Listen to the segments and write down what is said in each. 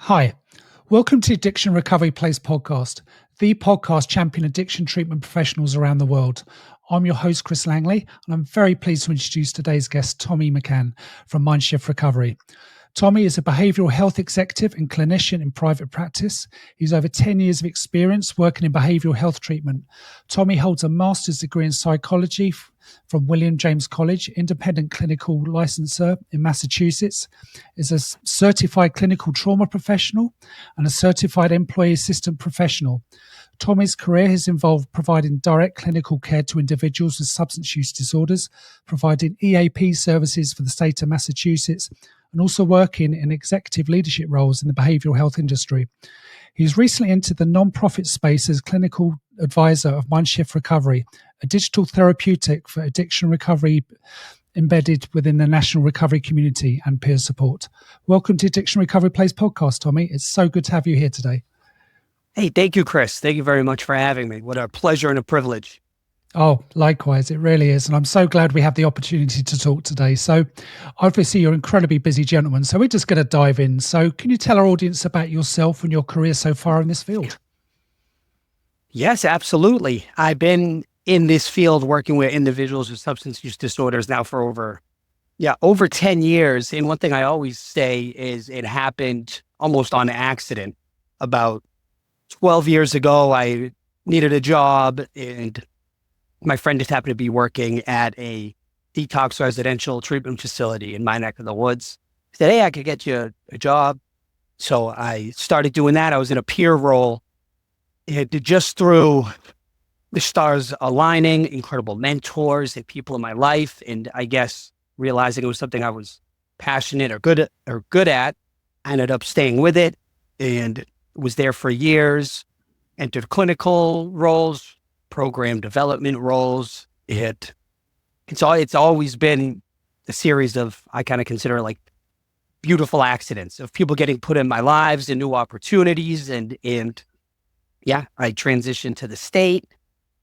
Hi, welcome to Addiction Recovery Place podcast, the podcast championing addiction treatment professionals around the world. I'm your host, Chris Langley, and I'm very pleased to introduce today's guest, Tommy McCann from Mindshift Recovery. Tommy is a behavioral health executive and clinician in private practice. He's over 10 years of experience working in behavioral health treatment. Tommy holds a master's degree in psychology from William James College, independent clinical licensor in Massachusetts, is a certified clinical trauma professional and a certified employee assistant professional. Tommy's career has involved providing direct clinical care to individuals with substance use disorders, providing EAP services for the state of Massachusetts, and also working in executive leadership roles in the behavioral health industry. He's recently entered the non-profit space as clinical advisor of Mindshift Recovery, a digital therapeutic for addiction recovery embedded within the national recovery community and peer support. Welcome to Addiction Recovery Place podcast, Tommy. It's so good to have you here today. Hey, thank you, Chris. Thank you very much for having me. What a pleasure and a privilege. Oh, likewise, it really is. And I'm so glad we have the opportunity to talk today. So obviously you're an incredibly busy gentleman, so we're just going to dive in. So can you tell our audience about yourself and your career so far in this field? Yes, absolutely. I've been in this field working with individuals with substance use disorders now for over 10 years. And one thing I always say is it happened almost on accident. About 12 years ago, I needed a job and my friend just happened to be working at a detox residential treatment facility in my neck of the woods. He said, hey, I could get you a job. So I started doing that. I was in a peer role. Just through the stars aligning, incredible mentors and people in my life. And I guess realizing it was something I was passionate or good at, I ended up staying with it and was there for years, entered clinical roles, program development roles. It's always been a series of, I kind of consider like beautiful accidents of people getting put in my lives and new opportunities. And I transitioned to the state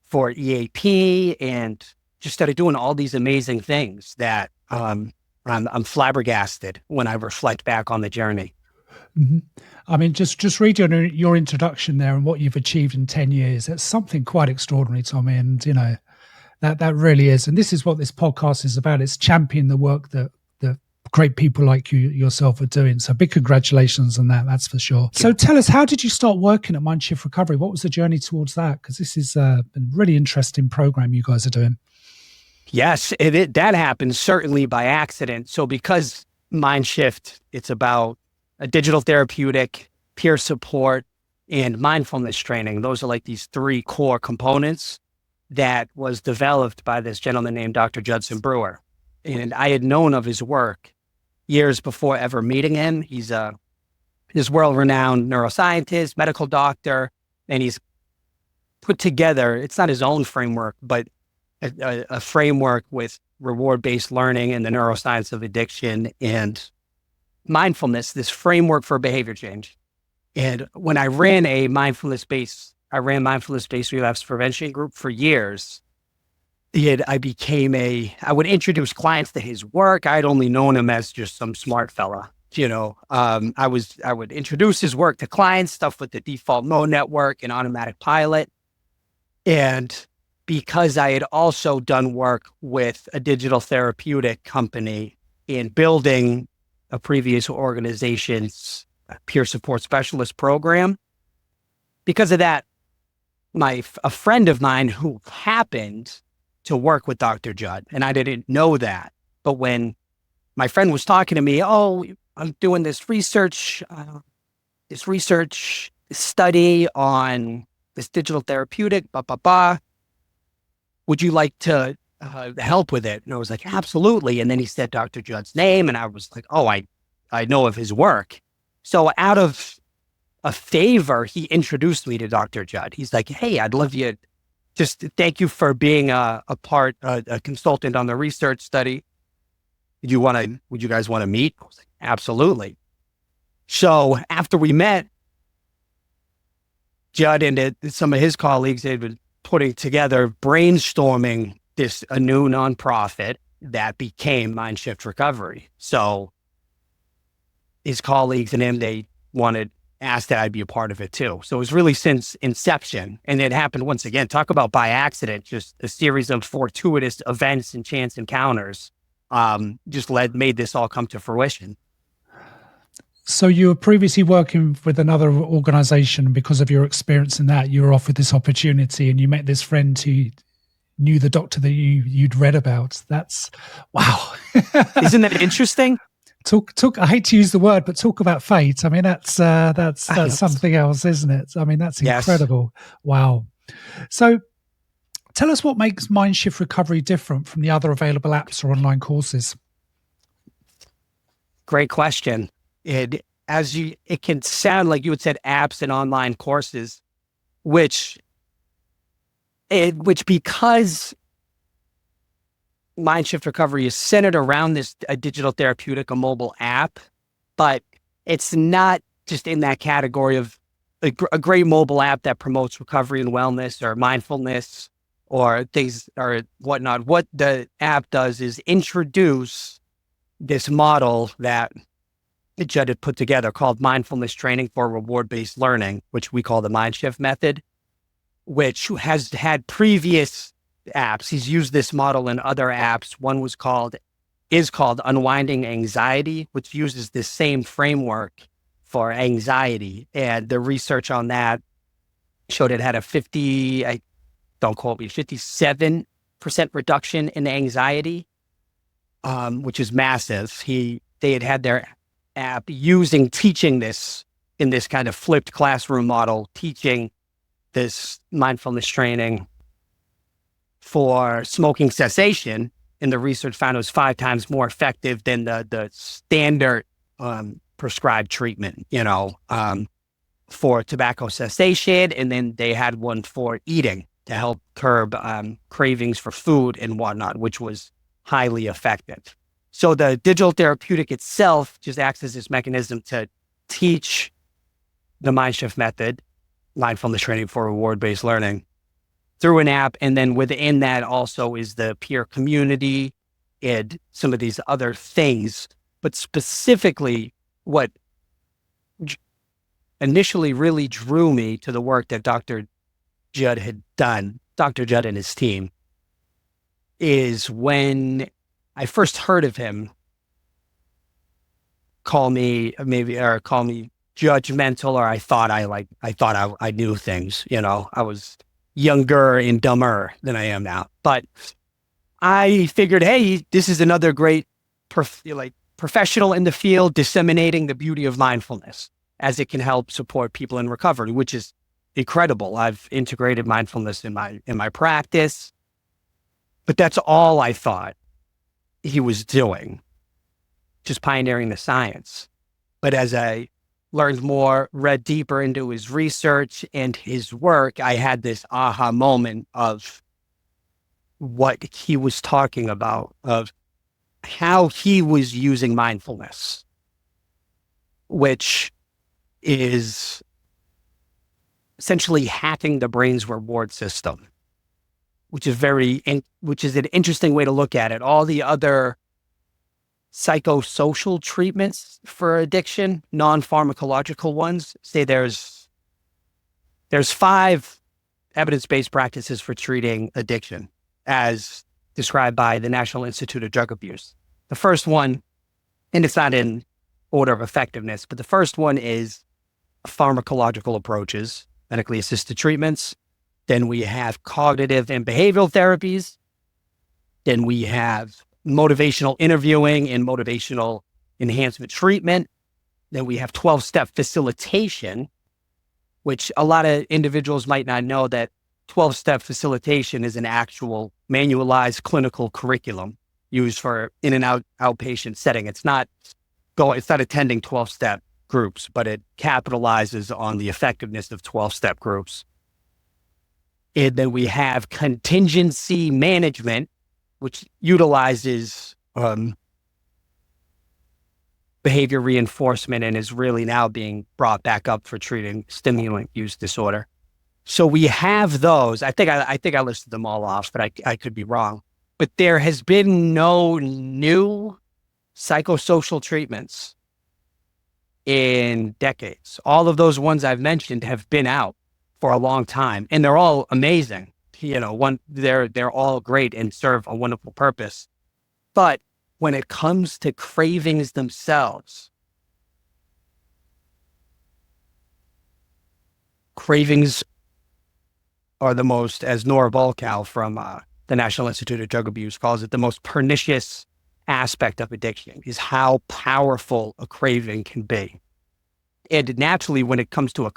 for EAP and just started doing all these amazing things that I'm flabbergasted when I reflect back on the journey. Mm-hmm. I mean, just read your introduction there and what you've achieved in 10 years. That's something quite extraordinary, Tommy. And, you know, that really is. And this is what this podcast is about. It's championing the work that great people like you yourself are doing. So big congratulations on that. That's for sure. So tell us, how did you start working at Mindshift Recovery? What was the journey towards that? Because this is a really interesting program you guys are doing. Yes, that happened certainly by accident. So because Mindshift, it's about a digital therapeutic, peer support, and mindfulness training. Those are like these three core components that was developed by this gentleman named Dr. Jud Brewer. And I had known of his work years before ever meeting him. He's this world-renowned neuroscientist, medical doctor, and he's put together, it's not his own framework, but a framework with reward-based learning and the neuroscience of addiction and mindfulness, this framework for behavior change. And when I ran mindfulness-based relapse prevention group for years, I would introduce clients to his work. I'd only known him as just some smart fella, you know. I would introduce his work to clients, stuff with the default mode network and automatic pilot. And because I had also done work with a digital therapeutic company in building a previous organization's peer support specialist program, because of that, a friend of mine who happened to work with Dr. Jud, and I didn't know that. But when my friend was talking to me, I'm doing this research study on this digital therapeutic, would you like to help with it? And I was like, absolutely. And then he said Dr. Jud's name, and I was like, I know of his work. So out of a favor, he introduced me to Dr. Jud. He's like, hey, I'd love you. Just thank you for being a consultant on the research study. Would you guys want to meet? I was like, absolutely. So after we met, Jud and some of his colleagues had been putting together, brainstorming a new nonprofit that became Mindshift Recovery. So his colleagues and him, they asked that I be a part of it too. So it was really since inception, and it happened once again. Talk about by accident, just a series of fortuitous events and chance encounters, made this all come to fruition. So you were previously working with another organization. Because of your experience in that, you were offered this opportunity, and you met this friend who knew the doctor that you'd read about. That's wow. Isn't that interesting? Talk. I hate to use the word, but talk about fate. I mean, that's something else, isn't it? I mean, that's incredible. Yes. Wow. So tell us what makes Mindshift Recovery different from the other available apps or online courses. Great question. It can sound like you had said apps and online courses, which because Mindshift Recovery is centered around a digital therapeutic, a mobile app, but it's not just in that category of a great mobile app that promotes recovery and wellness or mindfulness or things or whatnot. What the app does is introduce this model that Jud had put together called mindfulness training for reward-based learning, which we call the Mindshift method, which has had previous apps. He's used this model in other apps. One is called Unwinding Anxiety, which uses this same framework for anxiety. And the research on that showed it had a 57% reduction in anxiety, which is massive. They had their app teaching this in this kind of flipped classroom model, teaching this mindfulness training for smoking cessation. And the research found it was 5 times more effective than the standard prescribed treatment, for tobacco cessation. And then they had one for eating to help curb cravings for food and whatnot, which was highly effective. So the digital therapeutic itself just acts as this mechanism to teach the Mindshift method, mindfulness training for reward-based learning, through an app. And then within that also is the peer community and some of these other things. But specifically, what initially really drew me to the work that Dr. Jud had done, Dr. Jud and his team, is when I first heard of him call me judgmental, or I thought I knew things, I was younger and dumber than I am now. But I figured, hey, this is another great professional in the field disseminating the beauty of mindfulness as it can help support people in recovery, which is incredible. I've integrated mindfulness in my practice, but that's all I thought he was doing, just pioneering the science. But as I learned more, read deeper into his research and his work, I had this aha moment of what he was talking about, of how he was using mindfulness, which is essentially hacking the brain's reward system, which is an interesting way to look at it. All the other psychosocial treatments for addiction, non-pharmacological ones, say there's 5 evidence-based practices for treating addiction as described by the National Institute of Drug Abuse. The first one, and it's not in order of effectiveness, but the first one is pharmacological approaches, medically assisted treatments. Then we have cognitive and behavioral therapies. Then we have motivational interviewing and motivational enhancement treatment. Then we have 12-step facilitation, which a lot of individuals might not know that 12-step facilitation is an actual manualized clinical curriculum used for in and outpatient setting. It's not attending 12-step groups, but it capitalizes on the effectiveness of 12-step groups. And then we have contingency management, which utilizes behavior reinforcement and is really now being brought back up for treating stimulant use disorder. So we have those. I think I listed them all off, but I could be wrong. But there has been no new psychosocial treatments in decades. All of those ones I've mentioned have been out for a long time, and they're all amazing. They're all great and serve a wonderful purpose. But when it comes to cravings themselves, cravings are the most, as Nora Volkow from the National Institute of Drug Abuse calls it, the most pernicious aspect of addiction is how powerful a craving can be. And naturally, when it comes to if a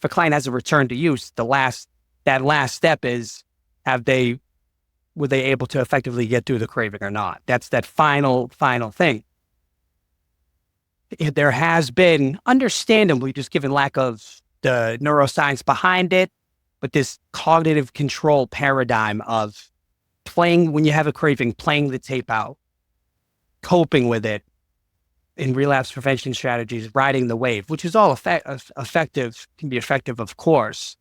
client has a return to use, that last step is, were they able to effectively get through the craving or not? That's that final thing. There has been, understandably, just given lack of the neuroscience behind it, but this cognitive control paradigm of when you have a craving, playing the tape out, coping with it in relapse prevention strategies, riding the wave, which is all effective, can be effective, of course.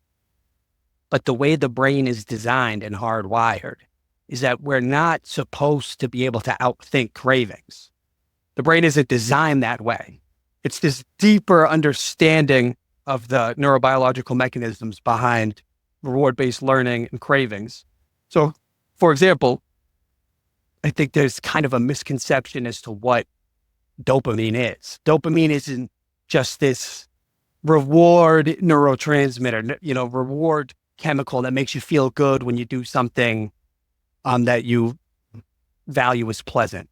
But the way the brain is designed and hardwired is that we're not supposed to be able to outthink cravings. The brain isn't designed that way. It's this deeper understanding of the neurobiological mechanisms behind reward-based learning and cravings. So, for example, I think there's kind of a misconception as to what dopamine is. Dopamine isn't just this reward neurotransmitter, reward chemical that makes you feel good when you do something that you value as pleasant.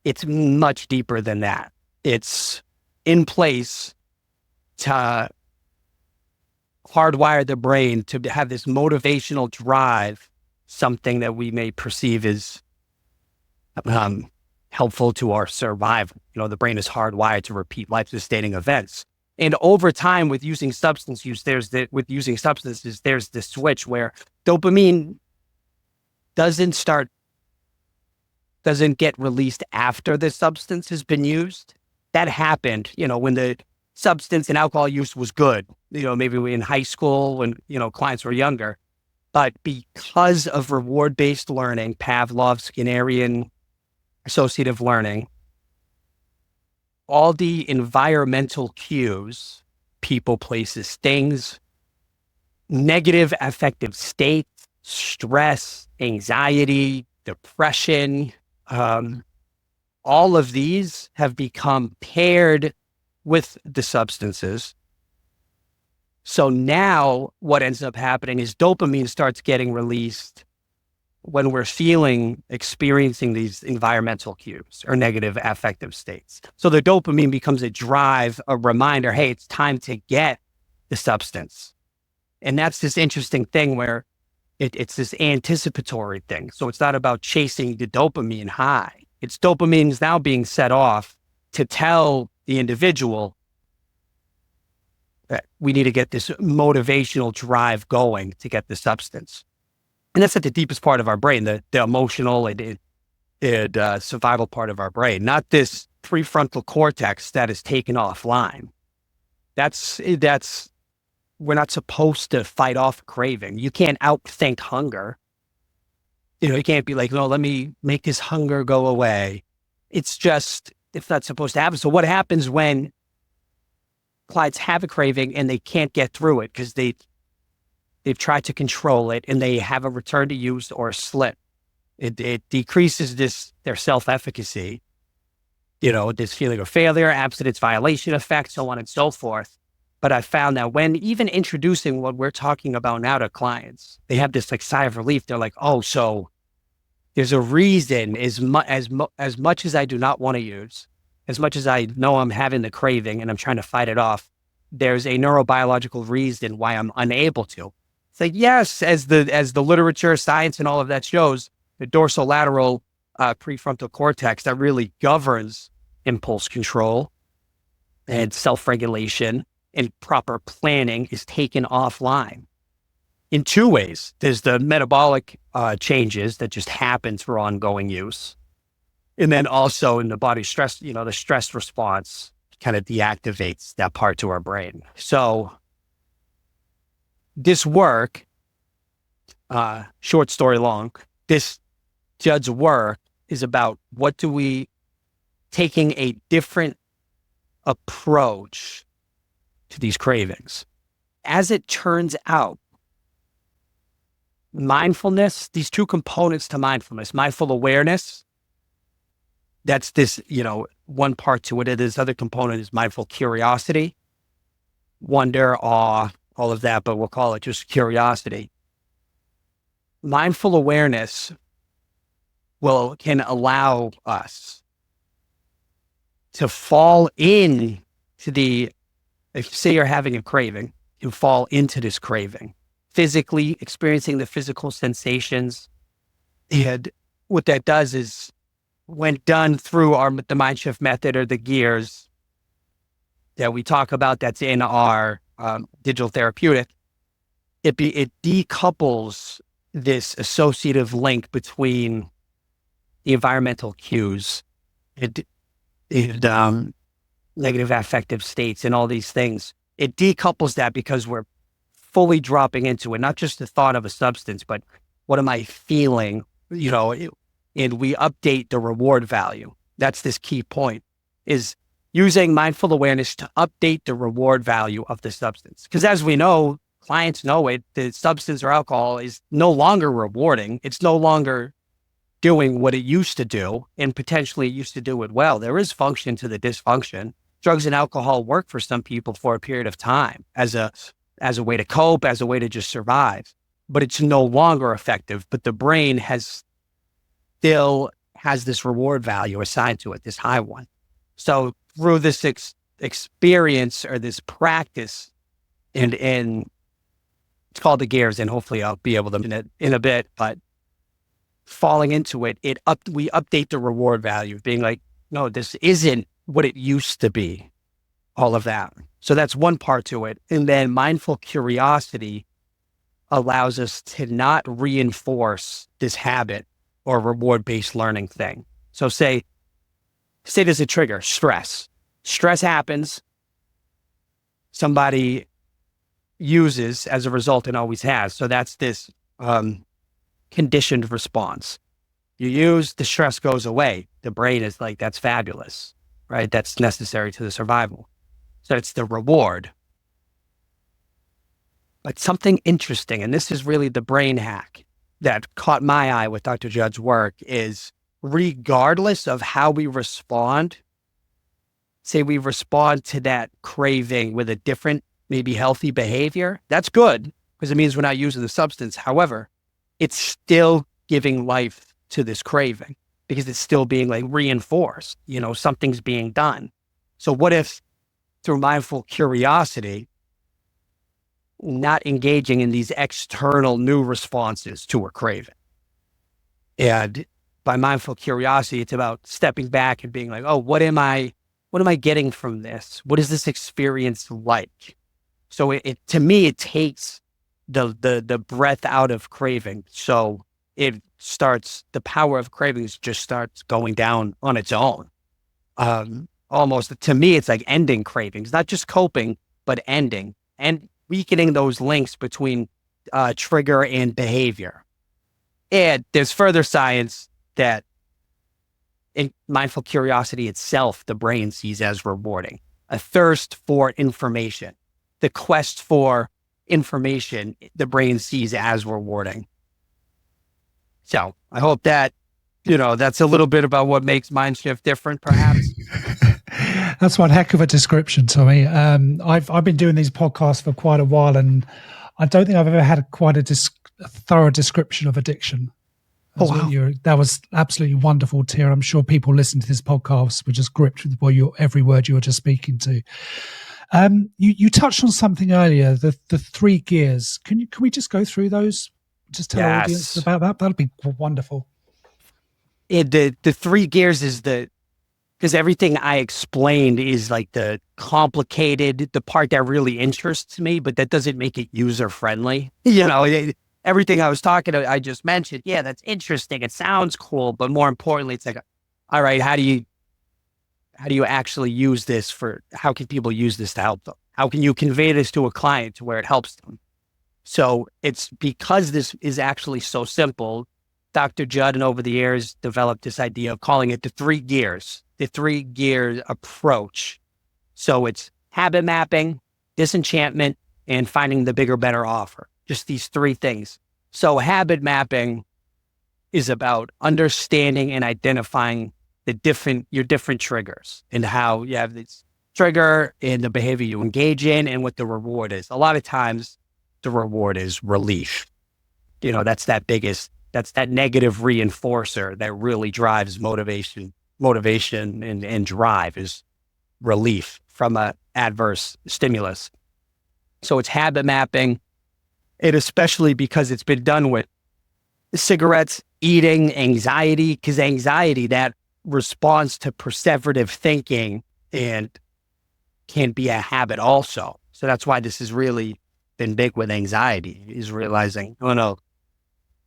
It's much deeper than that. It's in place to hardwire the brain to have this motivational drive, something that we may perceive as helpful to our survival. The brain is hardwired to repeat life-sustaining events. And over time, with using substance use, there's the switch where dopamine doesn't get released after the substance has been used. That happened, when the substance and alcohol use was good, maybe in high school when, clients were younger. But because of reward-based learning, Pavlov's Skinnerian associative learning, all the environmental cues, people, places, things, negative affective states, stress, anxiety, depression, all of these have become paired with the substances. So now what ends up happening is dopamine starts getting released when we're experiencing these environmental cues or negative affective states. So the dopamine becomes a drive, a reminder, hey, it's time to get the substance. And that's this interesting thing where it's this anticipatory thing. So it's not about chasing the dopamine high. It's dopamine is now being set off to tell the individual that we need to get this motivational drive going to get the substance. And that's at the deepest part of our brain, the emotional and survival part of our brain, not this prefrontal cortex that is taken offline. We're not supposed to fight off craving. You can't outthink hunger. You can't be like, no, let me make this hunger go away. It's not supposed to happen. So what happens when clients have a craving and they can't get through it because they've tried to control it and they have a return to use or a slip? It decreases their self-efficacy, this feeling of failure, abstinence violation effect, so on and so forth. But I found that when even introducing what we're talking about now to clients, they have this sigh of relief. They're like, oh, so there's a reason as much as I do not want to use, as much as I know I'm having the craving and I'm trying to fight it off, there's a neurobiological reason why I'm unable to. It's like, yes, as the literature, science, and all of that shows, the dorsolateral prefrontal cortex that really governs impulse control and self-regulation and proper planning is taken offline in two ways. There's the metabolic changes that just happen through ongoing use. And then also in the body stress, the stress response kind of deactivates that part to our brain. So this work, short story long, this Jud's work is about taking a different approach to these cravings. As it turns out, mindfulness, these two components to mindfulness, mindful awareness, that's this, one part to it. This other component is mindful curiosity, wonder, awe, all of that, but we'll call it just curiosity. Mindful awareness can allow us to fall in to if say you're having a craving, you fall into this craving, physically experiencing the physical sensations. And what that does is, when done through the Mindshift method or the gears that we talk about, that's in our digital therapeutic, it decouples this associative link between the environmental cues and negative affective states and all these things. It decouples that because we're fully dropping into it, not just the thought of a substance, but what am I feeling, and we update the reward value. That's this key point, is using mindful awareness to update the reward value of the substance. Because as we know, clients know it, the substance or alcohol is no longer rewarding. It's no longer doing what it used to do, and potentially it used to do it well. There is function to the dysfunction. Drugs and alcohol work for some people for a period of time as a way to cope, as a way to just survive, but it's no longer effective. But the brain still has this reward value assigned to it, this high one. So through this experience or this practice, and it's called the gears, and hopefully I'll be able to in a bit, but falling into it, we update the reward value, being like, no, this isn't what it used to be, all of that. So that's one part to it. And then mindful curiosity allows us to not reinforce this habit or reward-based learning thing. So say there's a trigger, stress. Stress happens. Somebody uses as a result and always has. So that's this conditioned response. You use, the stress goes away. The brain is like, that's fabulous, right? That's necessary to the survival. So it's the reward. But something interesting, and this is really the brain hack that caught my eye with Dr. Jud's work, is regardless of how we respond, say we respond to that craving with a different, maybe healthy behavior, that's good because it means we're not using the substance. However, it's still giving life to this craving because it's still being like reinforced, something's being done. So what if through mindful curiosity, not engaging in these external new responses to a craving? And by mindful curiosity, it's about stepping back and being like, oh, what am I getting from this? What is this experience like? So to me, it takes the breath out of craving. So the power of cravings just starts going down on its own. Almost, to me, it's like ending cravings, not just coping, but ending and weakening those links between trigger and behavior. And there's further science that in mindful curiosity itself, the brain sees as rewarding. A thirst for information, the quest for information, the brain sees as rewarding. So I hope that, that's a little bit about what makes Mindshift different, perhaps. That's one heck of a description, Tommy. I've been doing these podcasts for quite a while, and I don't think I've ever had quite a thorough description of addiction. Oh, wow. That was absolutely wonderful, Tia. I'm sure people listening to this podcast were just gripped with every word you were just speaking to. You touched on something earlier, the 3 gears. Can we just go through those? Just tell our audience about that. That'll be wonderful. The 3 gears is because everything I explained is like the complicated, the part that really interests me, but that doesn't make it user friendly. Everything I was talking about, I just mentioned, yeah, that's interesting. It sounds cool, but more importantly, it's like, all right, how do you actually use this how can people use this to help them? How can you convey this to a client to where it helps them? So it's because this is actually so simple, Dr. Jud, and over the years, developed this idea of calling it the 3 gears, the 3-gear approach So it's habit mapping, disenchantment, and finding the bigger, better offer. Just these three things. So habit mapping is about understanding and identifying your different triggers and how you have this trigger and the behavior you engage in and what the reward is. A lot of times the reward is relief. That's that negative reinforcer that really drives motivation and drive is relief from an adverse stimulus. So it's habit mapping, and especially because it's been done with cigarettes, eating, anxiety, because anxiety, that responds to perseverative thinking and can be a habit also. So that's why this has really been big with anxiety, is realizing, oh no,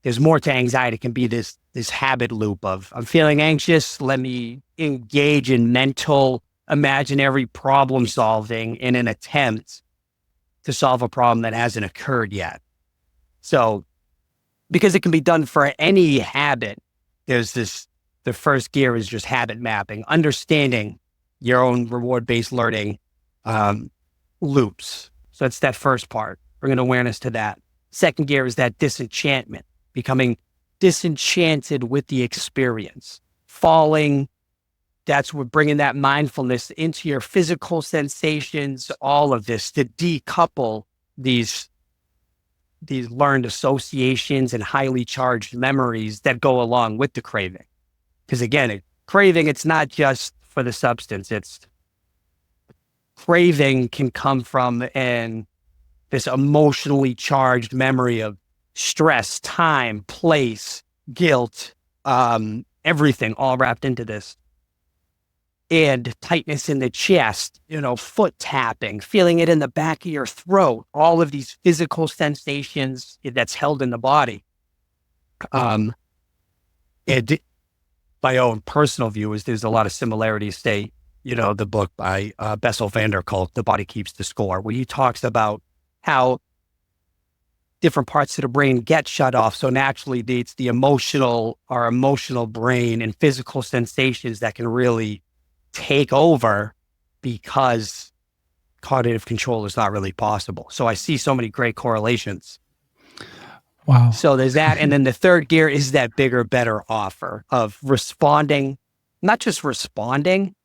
there's more to anxiety. It can be this habit loop of, I'm feeling anxious, let me engage in mental, imaginary problem solving in an attempt to solve a problem that hasn't occurred yet. So, because it can be done for any habit, the first gear is just habit mapping, understanding your own reward-based learning loops. So that's that first part, bringing awareness to that. Second gear is that disenchantment, becoming disenchanted with the experience, that's what bringing that mindfulness into your physical sensations, all of this, to decouple these learned associations and highly charged memories that go along with the craving. Because again, craving, it's not just for the substance. Craving can come from this emotionally charged memory of stress, time, place, guilt, everything all wrapped into this. And tightness in the chest, foot tapping, feeling it in the back of your throat, all of these physical sensations that's held in the body. And my own personal view is there's a lot of similarities, say, the book by Bessel van der Kolk, The Body Keeps the Score, where he talks about how different parts of the brain get shut off. So naturally, it's our emotional brain and physical sensations that can really take over because cognitive control is not really possible. So I see so many great correlations. Wow. So there's that. And then the third gear is that bigger, better offer of responding, not just responding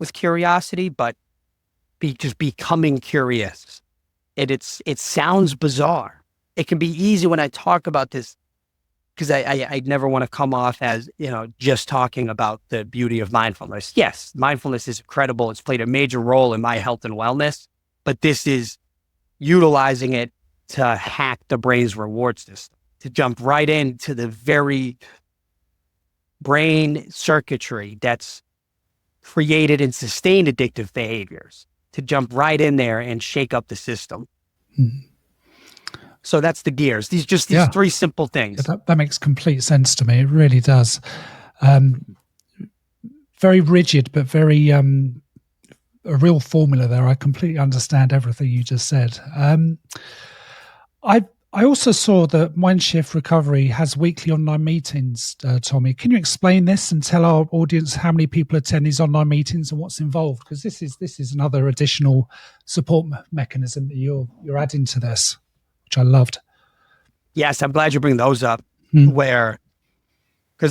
with curiosity, but just becoming curious. It sounds bizarre. It can be easy when I talk about this, because I never want to come off as, just talking about the beauty of mindfulness. Yes, mindfulness is incredible. It's played a major role in my health and wellness, but this is utilizing it to hack the brain's reward system, to jump right into the very brain circuitry that's created and sustained addictive behaviors, to jump right in there and shake up the system. Mm-hmm. So that's the gears. These three simple things. Yeah, that makes complete sense to me. It really does. Very rigid, but very a real formula there. I completely understand everything you just said. I also saw that Mindshift Recovery has weekly online meetings, Tommy. Can you explain this and tell our audience how many people attend these online meetings and what's involved? Because this is another additional support mechanism that you're adding to this, which I loved. Yes, I'm glad you bring those up. Because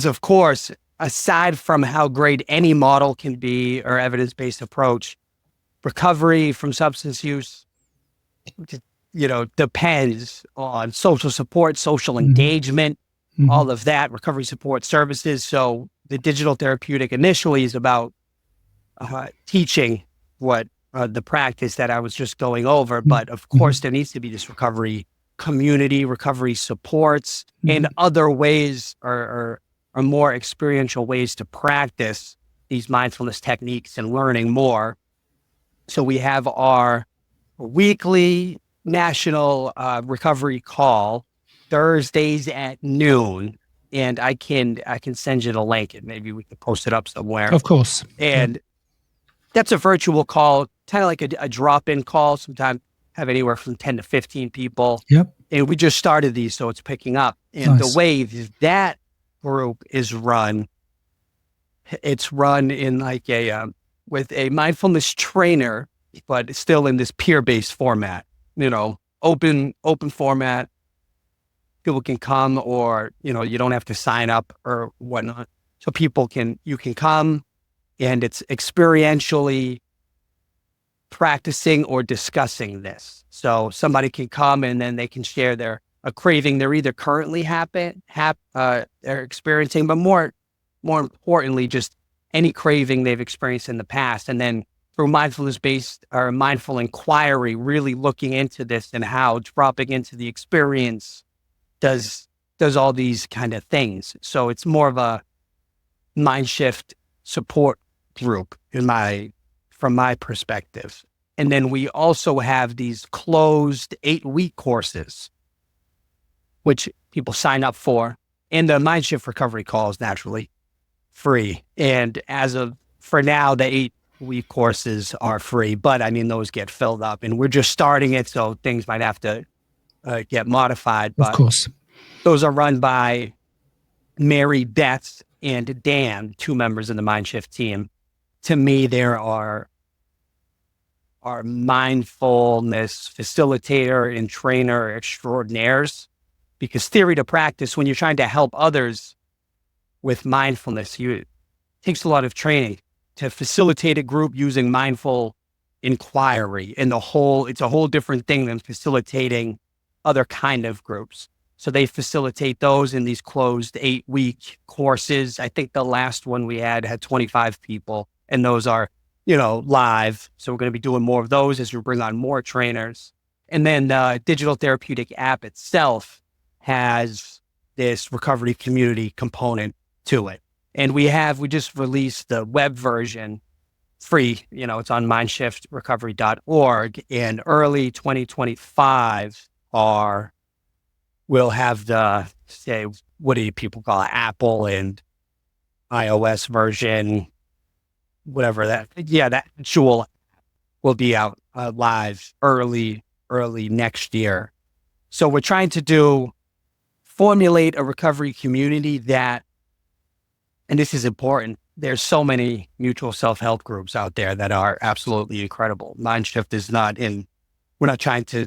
of course, aside from how great any model can be or evidence-based approach, recovery from substance use, depends on social support, social engagement, all of that, recovery support services. So the digital therapeutic initially is about teaching what the practice that I was just going over. But of course, there needs to be this recovery community, recovery supports, and other ways or more experiential ways to practice these mindfulness techniques and learning more. So we have our weekly national recovery call Thursdays at noon, and I can send you the link and maybe we can post it up somewhere. Of course. And that's a virtual call, kind of like a drop-in call. Sometimes have anywhere from 10 to 15 people. Yep. And we just started these, so it's picking up. And the way that group is run, it's run in like with a mindfulness trainer, but still in this peer-based format, open format. People can come, or, you don't have to sign up or whatnot. So you can come, and it's experientially practicing or discussing this. So somebody can come and then they can share a craving they're either currently they're experiencing, but more importantly, just any craving they've experienced in the past. And then through mindfulness-based or mindful inquiry, really looking into this and how dropping into the experience does all these kind of things. So it's more of a mind shift support group from my perspective. And then we also have these closed 8-week courses, which people sign up for. And the Mindshift Recovery call is naturally free. And for now, the 8-week courses are free, but those get filled up, and we're just starting it. So things might have to get modified. But of course, those are run by Mary, Beth, and Dan, 2 members of the Mindshift team. To me, there are mindfulness facilitator and trainer extraordinaires, because theory to practice, when you're trying to help others with mindfulness, it takes a lot of training to facilitate a group using mindful inquiry. And it's a whole different thing than facilitating other kind of groups. So they facilitate those in these closed 8-week courses. I think the last one we had 25 people, and those are, live. So we're going to be doing more of those as we bring on more trainers. And then the digital therapeutic app itself has this recovery community component to it. And we just released the web version free. It's on mindshftrecovery.org. And early 2025 we'll have what do people call it? Apple and iOS version, whatever that actual will be out live early next year. So we're trying to formulate a recovery community and this is important, there's so many mutual self-help groups out there that are absolutely incredible. Mindshift is we're not trying to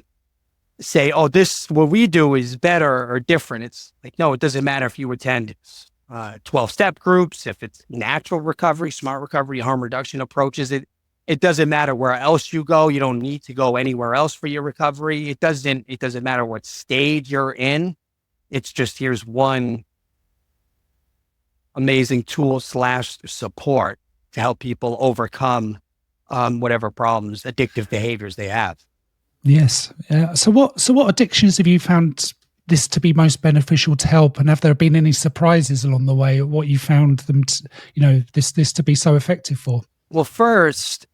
say, what we do is better or different. It's like, no, it doesn't matter if you attend 12-step groups, if it's natural recovery, smart recovery, harm reduction approaches. It doesn't matter where else you go. You don't need to go anywhere else for your recovery. It doesn't matter what stage you're in. It's just, here's one amazing tool / support to help people overcome whatever problems, addictive behaviors they have. Yes. So what addictions have you found this to be most beneficial to help? And have there been any surprises along the way? What you found them this to be so effective for? Well, first,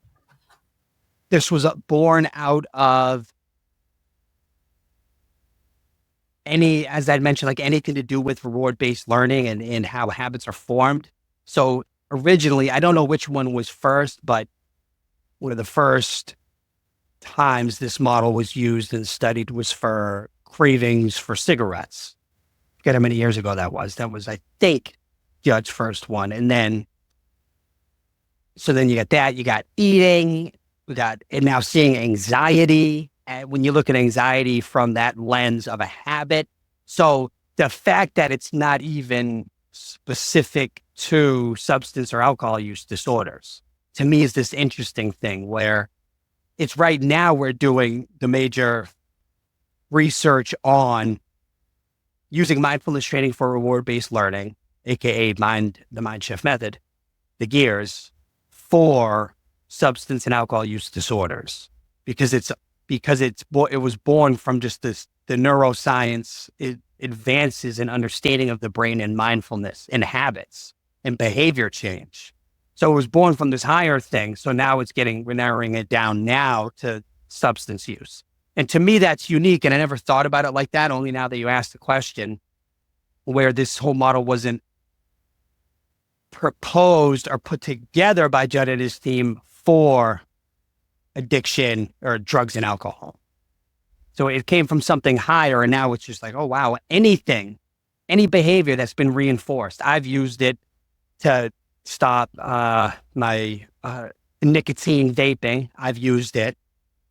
this was born out of as I mentioned, like anything to do with reward-based learning and how habits are formed. So originally, I don't know which one was first, but one of the first times this model was used and studied was for cravings for cigarettes. I forget how many years ago that was. That was, I think, Jud's first one. And then you got that, you got eating, and now seeing anxiety. And when you look at anxiety from that lens of a habit, so the fact that it's not even specific to substance or alcohol use disorders, to me is this interesting thing where it's right now we're doing the major research on using mindfulness training for reward-based learning, aka the Mindshift method, the gears, for substance and alcohol use disorders, because it was born from just the neuroscience, advances in understanding of the brain and mindfulness and habits and behavior change. So it was born from this higher thing. So now we're narrowing it down now to substance use. And to me, that's unique. And I never thought about it like that, only now that you asked the question, where this whole model wasn't proposed or put together by Jud and his team for addiction or drugs and alcohol. So it came from something higher, and now it's just like, oh, wow, any behavior that's been reinforced. I've used it to stop my nicotine vaping. I've used it.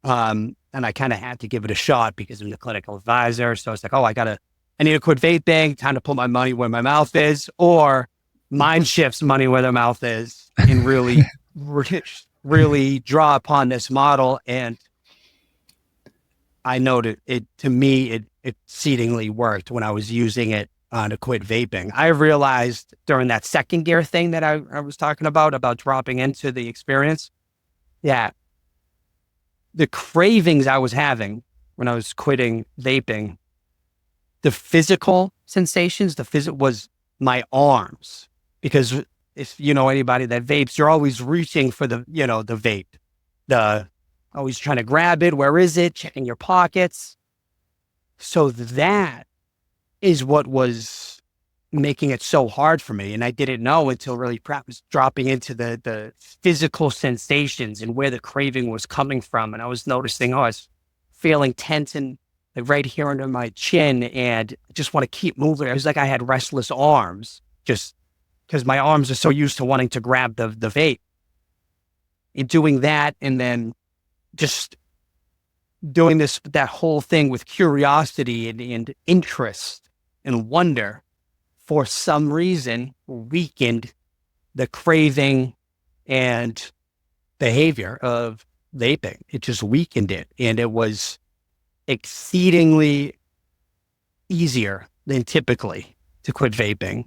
And I kind of had to give it a shot because I'm the clinical advisor. So it's like, oh, I need to quit vaping, time to put my money where my mouth is, or Mindshift's money where their mouth is, and really, really draw upon this model. And I know that to me, it exceedingly worked when I was using it to quit vaping. I realized during that second gear thing that I was talking about dropping into the experience, that the cravings I was having when I was quitting vaping, the physical sensations, was my arms. Because if you know anybody that vapes, you're always reaching for the vape, always trying to grab it. Where is it? Checking your pockets. So that is what was making it so hard for me. And I didn't know until really practice dropping into the physical sensations and where the craving was coming from. And I was noticing, I was feeling tense and like right here under my chin, and I just want to keep moving. It was like I had restless arms, just because my arms are so used to wanting to grab the vape. And doing that, and then just doing that whole thing with curiosity and interest and wonder, for some reason, weakened the craving and behavior of vaping. It just weakened it. And it was exceedingly easier than typically to quit vaping.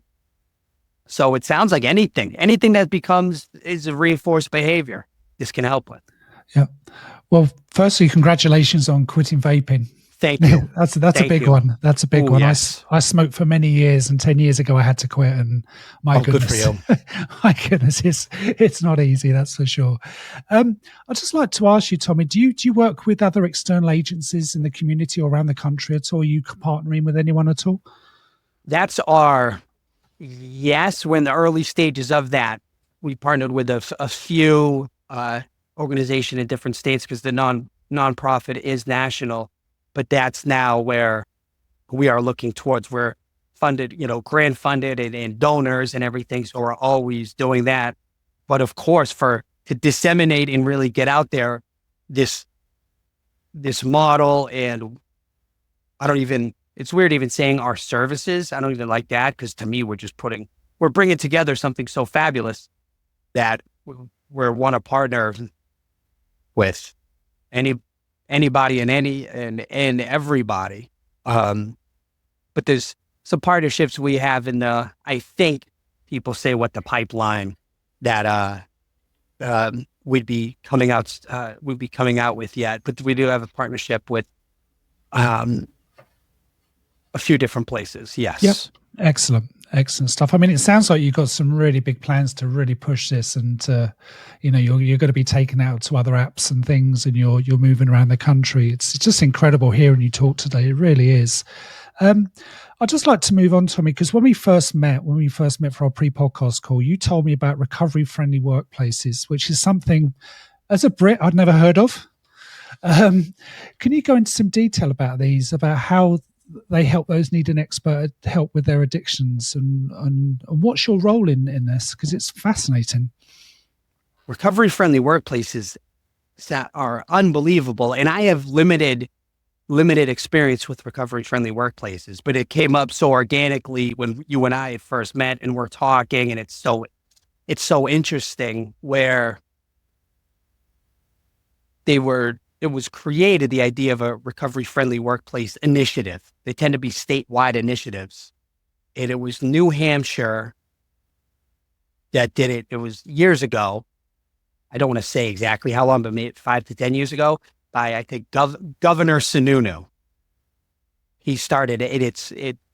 So it sounds like anything that is a reinforced behavior, this can help with. Yeah. Well, firstly, congratulations on quitting vaping. Thank you. That's a big one. That's a big one. Yes. I smoked for many years, and 10 years ago I had to quit, and my goodness, good for you. My goodness, it's not easy, that's for sure. I'd just like to ask you, Tommy, do you work with other external agencies in the community or around the country at all? Are you partnering with anyone at all? Yes, we're in the early stages of that. We partnered with a few organizations in different states because the nonprofit is national. But that's now where we are looking towards. We're funded, grant funded and donors and everything. So we're always doing that. But of course, to disseminate and really get out there this model, and it's weird even saying our services. I don't even like that, because to me, we're bringing together something so fabulous that we're want to partner with anybody and everybody. But there's some partnerships we have I think people say what the pipeline that we'd be coming out with yet, but we do have a partnership with a few different places. Yes. Yep. Excellent stuff. I mean, it sounds like you've got some really big plans to really push this, and you're going to be taken out to other apps and things, and you're moving around the country. It's just incredible hearing you talk today. It really is. I'd just like to move on, Tommy, because when we first met for our pre-podcast call, you told me about recovery-friendly workplaces, which is something, as a Brit, I'd never heard of. Can you go into some detail about these, about how they help those need an expert help with their addictions, and what's your role in this? Because it's fascinating. Recovery-friendly workplaces that are unbelievable, and I have limited experience with recovery-friendly workplaces, but it came up so organically when you and I first met and we're talking, and it's so interesting where it was created, the idea of a recovery-friendly workplace initiative. They tend to be statewide initiatives. And it was New Hampshire that did it. It was years ago. I don't want to say exactly how long, but maybe 5 to 10 years ago, by, I think, Governor Sununu. He started it. It's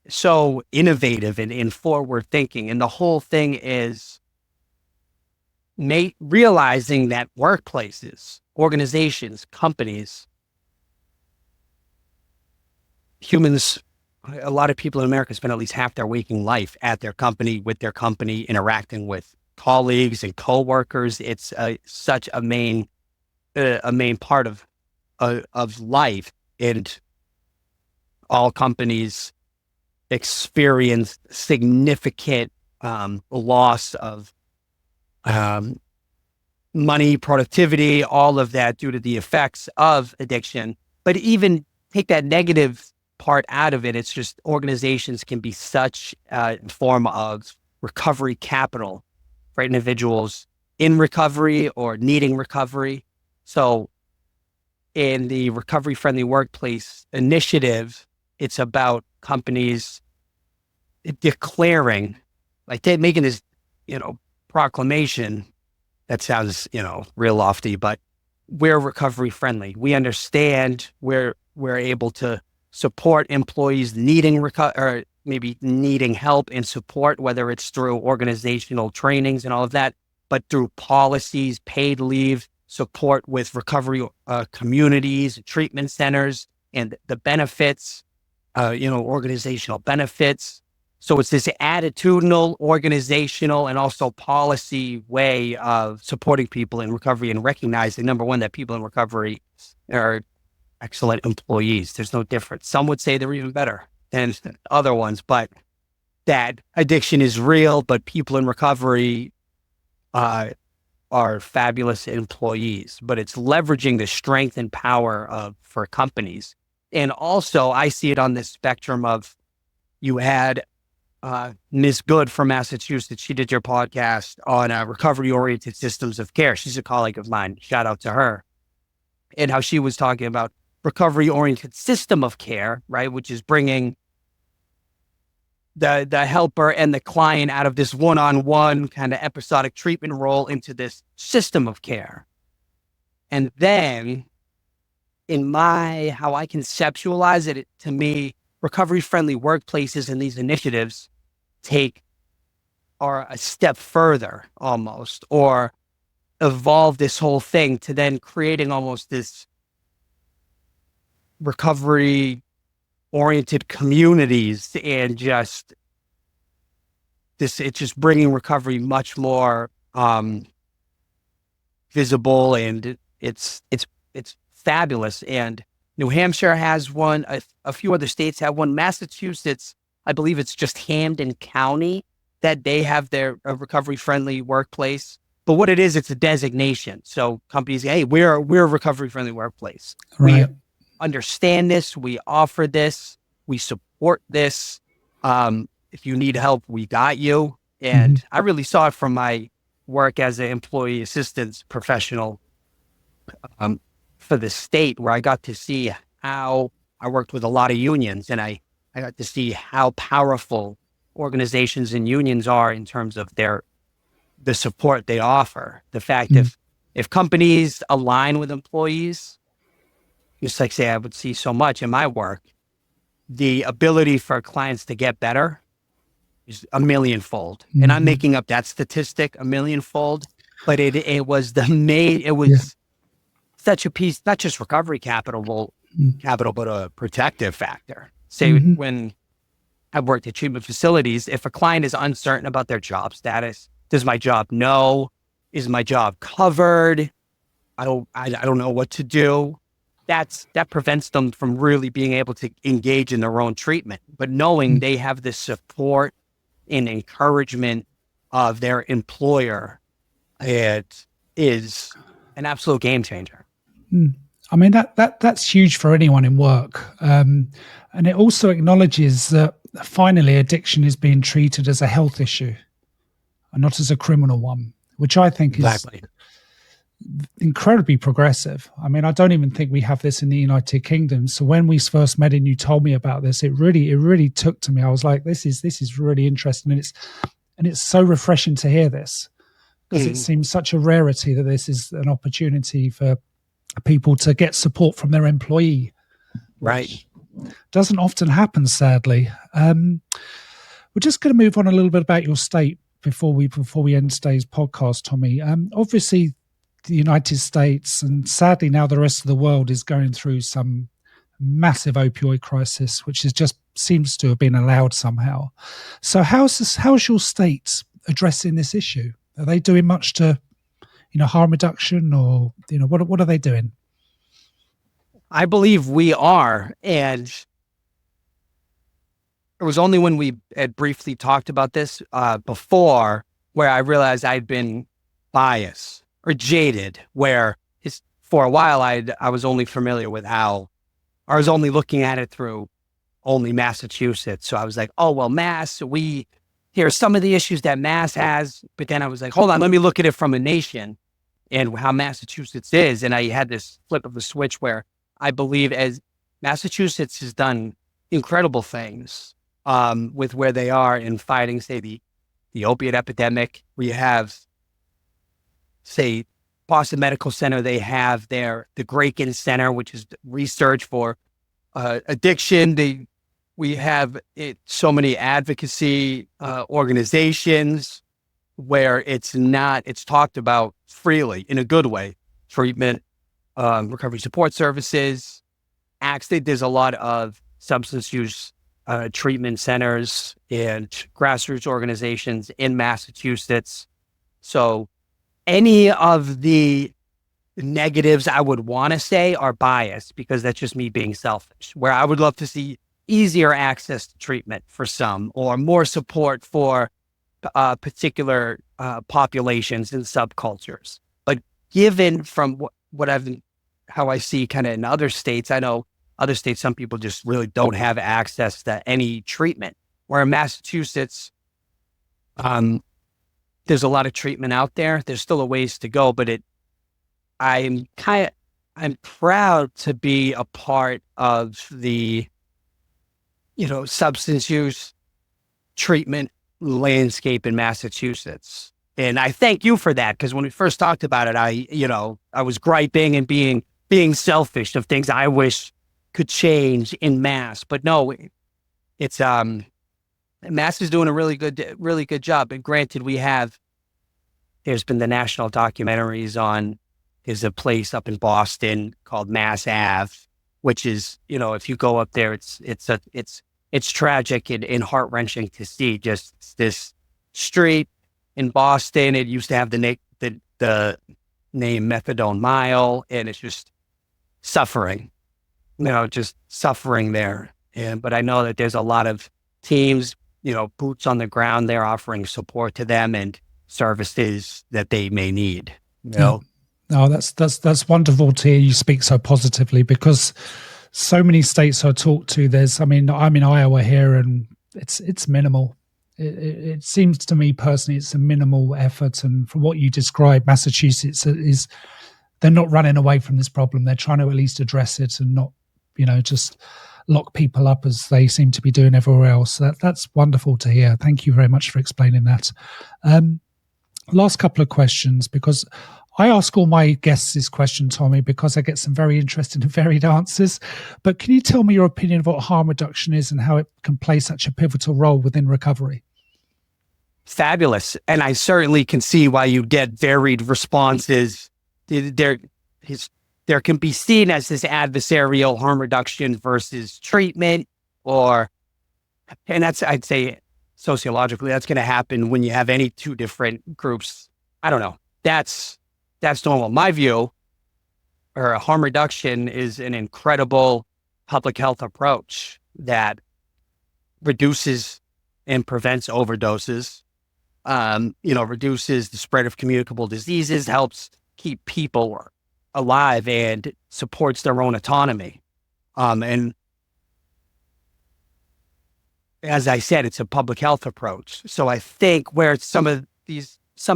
so innovative and forward-thinking. And the whole thing is realizing that workplaces, organizations, companies, humans, a lot of people in America spend at least half their waking life at their company, with their company, interacting with colleagues and coworkers. It's such a main part of life, and all companies experience significant loss of money, productivity, all of that due to the effects of addiction. But even take that negative part out of it, it's just organizations can be such a form of recovery capital for individuals in recovery or needing recovery. So in the Recovery Friendly Workplace initiative, it's about companies declaring, like they're making this, proclamation that sounds, real lofty, but we're recovery friendly. We understand we're able to support employees needing or maybe needing help and support, whether it's through organizational trainings and all of that, but through policies, paid leave, support with recovery communities, treatment centers, and the benefits, organizational benefits. So it's this attitudinal, organizational, and also policy way of supporting people in recovery and recognizing, number one, that people in recovery are excellent employees. There's no difference. Some would say they're even better than other ones, but that addiction is real, but people in recovery are fabulous employees. But it's leveraging the strength and power for companies. And also, I see it on this spectrum of, you had Ms. Good from Massachusetts. She did your podcast on recovery-oriented systems of care. She's a colleague of mine. Shout out to her. And how she was talking about recovery-oriented system of care, right? Which is bringing the helper and the client out of this one-on-one kind of episodic treatment role into this system of care. And then how I conceptualize it, to me, recovery-friendly workplaces and these initiatives are a step further almost, or evolve this whole thing to then creating almost this recovery-oriented communities, and just this, it's just bringing recovery much more visible, and it's fabulous. And New Hampshire has one, a few other states have one. Massachusetts, I believe it's just Hampden County that they have their recovery-friendly workplace. But what it is, it's a designation. So companies, hey, we're a recovery-friendly workplace. Right. We understand this. We offer this. We support this. If you need help, we got you. And I really saw it from my work as an employee assistance professional for the state, where I got to see how I worked with a lot of unions, and I got to see how powerful organizations and unions are in terms of the support they offer. The fact if companies align with employees, just like say I would see so much in my work, the ability for clients to get better is a millionfold. And I'm making up that statistic, a millionfold, but it was such a piece, not just recovery capital, but a protective factor. Say when I worked at treatment facilities, if a client is uncertain about their job status, does my job know? Is my job covered? I don't know what to do. That prevents them from really being able to engage in their own treatment. But knowing they have the support and encouragement of their employer, it is an absolute game changer. I mean, that's huge for anyone in work. And it also acknowledges that finally addiction is being treated as a health issue and not as a criminal one, which I think is incredibly progressive. I mean, I don't even think we have this in the United Kingdom. So when we first met and you told me about this, it really took to me. I was like, this is really interesting. And it's so refreshing to hear this, because it seems such a rarity that this is an opportunity for people to get support from their employee. Right. Doesn't often happen, sadly. We're just going to move on a little bit about your state before we end today's podcast, Tommy. Obviously, the United States and sadly now the rest of the world is going through some massive opioid crisis, which seems to have been allowed somehow. So how's your state addressing this issue? Are they doing much to harm reduction, or what are they doing? I believe we are, and it was only when we had briefly talked about this before where I realized I'd been biased. or jaded, where for a while I was only familiar with how, I was only looking at it through only Massachusetts. So I was like, oh, well, here's some of the issues that Mass has. But then I was like, hold on, let me look at it from a nation and how Massachusetts is. And I had this flip of the switch where I believe as Massachusetts has done incredible things with where they are in fighting, say, the opiate epidemic. We have, say, Boston Medical Center, they have the Graken Center, which is research for addiction. We have so many advocacy organizations where it's talked about freely in a good way. Treatment, recovery support services, actually, there's a lot of substance use treatment centers and grassroots organizations in Massachusetts. So any of the negatives I would want to say are biased because that's just me being selfish, where I would love to see easier access to treatment for some or more support for particular populations and subcultures. But given from how I see kind of in other states, I know other states, some people just really don't have access to any treatment. Where in Massachusetts, there's a lot of treatment out there. There's still a ways to go, but I'm proud to be a part of the, substance use treatment landscape in Massachusetts. And I thank you for that, because when we first talked about it, I was griping and being selfish of things I wish could change in Mass. But no, it's Mass is doing a really good job. And granted, there's been the national documentaries on, there's a place up in Boston called Mass Ave, which is, if you go up there, it's tragic and heart-wrenching to see just this street in Boston. It used to have the name Methadone Mile, and it's just suffering, just suffering there. But I know that there's a lot of teams, boots on the ground there offering support to them and services that they may need. No, that's wonderful to hear you speak so positively, because so many states I talk to, I'm in Iowa here, and it's minimal. It seems to me personally, it's a minimal effort. And from what you described, Massachusetts they're not running away from this problem. They're trying to at least address it and not, just lock people up as they seem to be doing everywhere else. That's wonderful to hear. Thank you very much for explaining that. Last couple of questions, because I ask all my guests this question, Tommy, because I get some very interesting and varied answers. But can you tell me your opinion of what harm reduction is and how it can play such a pivotal role within recovery? Fabulous. And I certainly can see why you get varied responses. There can be seen as this adversarial harm reduction versus treatment, and that's, I'd say, sociologically, that's going to happen when you have any two different groups. I don't know. That's normal. My view, or harm reduction, is an incredible public health approach that reduces and prevents overdoses, reduces the spread of communicable diseases, helps keep people alive, and supports their own autonomy. And as I said, it's a public health approach. So I think where some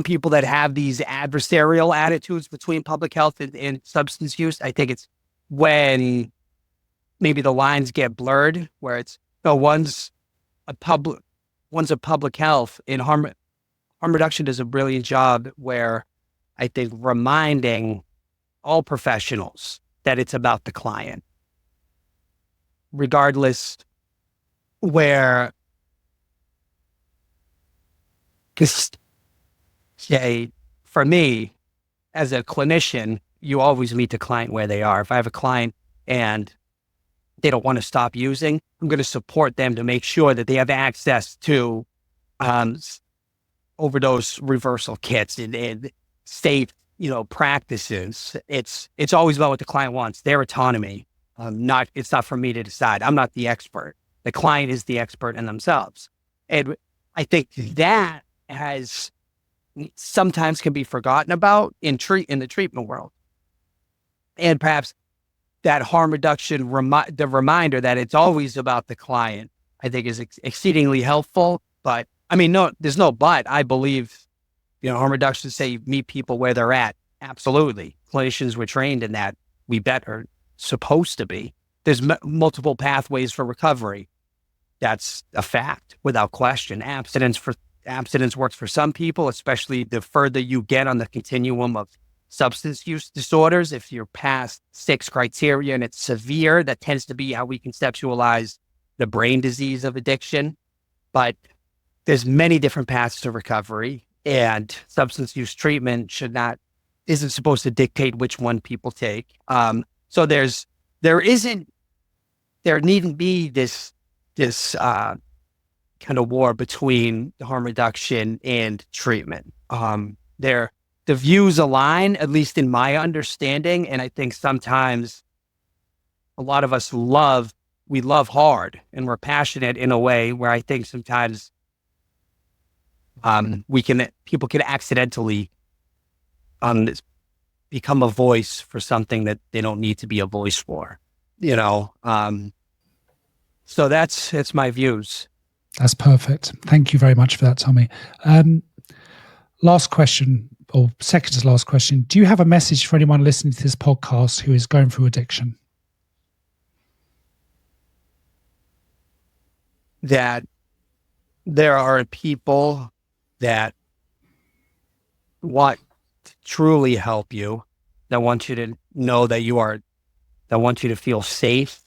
people that have these adversarial attitudes between public health and substance use, I think it's when maybe the lines get blurred, where it's one's a public health, and harm reduction does a brilliant job where I think reminding all professionals that it's about the client, regardless where, because say, for me, as a clinician, you always meet the client where they are. If I have a client and they don't want to stop using, I'm going to support them to make sure that they have access to overdose reversal kits and safe, practices. It's always about what the client wants, their autonomy. It's not for me to decide. I'm not the expert. The client is the expert in themselves. And I think that has sometimes can be forgotten about in the treatment world. And perhaps that harm reduction, the reminder that it's always about the client, I think is exceedingly helpful. But I mean, no, there's no but. I believe, harm reduction say meet people where they're at. Absolutely. Clinicians were trained in that. We bet are supposed to be. There's multiple pathways for recovery. That's a fact without question. Abstinence works for some people, especially the further you get on the continuum of substance use disorders. If you're past 6 criteria and it's severe, that tends to be how we conceptualize the brain disease of addiction. But there's many different paths to recovery, and substance use treatment isn't supposed to dictate which one people take. So there needn't be this kind of war between harm reduction and treatment. The views align, at least in my understanding, and I think sometimes a lot of us we love hard, and we're passionate in a way where I think sometimes people can accidentally become a voice for something that they don't need to be a voice for, so that's my views. That's perfect. Thank you very much for that, Tommy. Last question, or second to last question. Do you have a message for anyone listening to this podcast who is going through addiction? That there are people that want to truly help you, that want you to know that that want you to feel safe,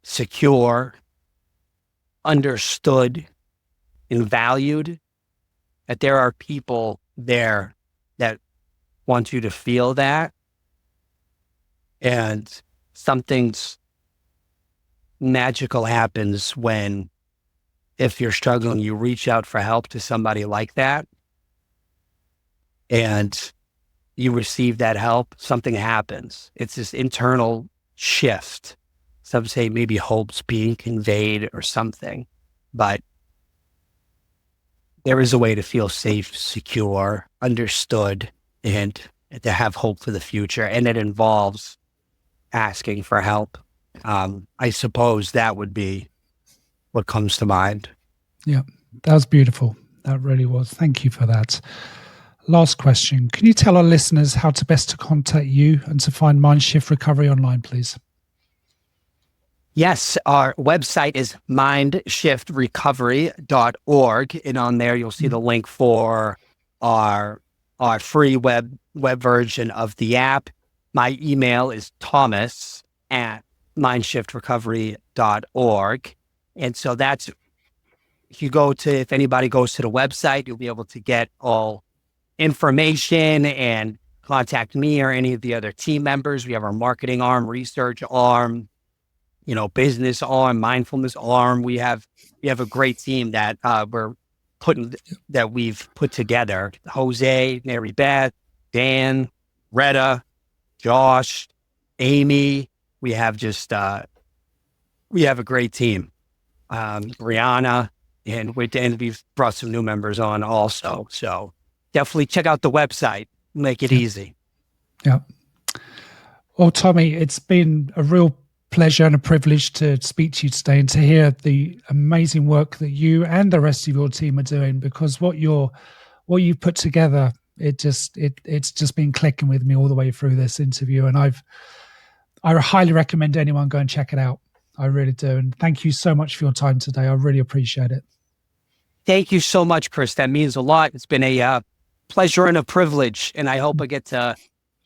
secure, understood, and valued, that there are people there that want you to feel that. And something's magical happens when, if you're struggling, you reach out for help to somebody like that, and you receive that help, something happens. It's this internal shift. Some say maybe hope's being conveyed or something, but there is a way to feel safe, secure, understood, and to have hope for the future. And it involves asking for help. I suppose that would be what comes to mind. Yeah, that was beautiful. That really was. Thank you for that. Last question. Can you tell our listeners how to best to contact you and to find Mindshift Recovery online, please? Yes, our website is mindshiftrecovery.org, and on there you'll see the link for our free web version of the app. My email is thomas@mindshiftrecovery.org. And so that's, if anybody goes to the website, you'll be able to get all information and contact me or any of the other team members. We have our marketing arm, research arm, business arm, mindfulness arm. We have a great team that we've put together. Jose, Mary Beth, Dan, Retta, Josh, Amy. We have a great team. Brianna, and we've brought some new members on also. So definitely check out the website. Make it easy. Yeah. Well, Tommy, it's been a real pleasure and a privilege to speak to you today and to hear the amazing work that you and the rest of your team are doing, because what you've put together, it's just been clicking with me all the way through this interview. And I highly recommend anyone go and check it out. I really do. And thank you so much for your time today. I really appreciate it. Thank you so much, Chris. That means a lot. It's been a pleasure and a privilege. And I hope I get to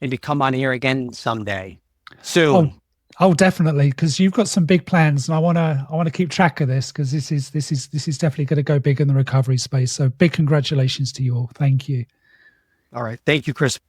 maybe come on here again someday soon. Oh, definitely. Because you've got some big plans, and I want to keep track of this, because this is definitely going to go big in the recovery space. So big congratulations to you all. Thank you. All right. Thank you, Chris.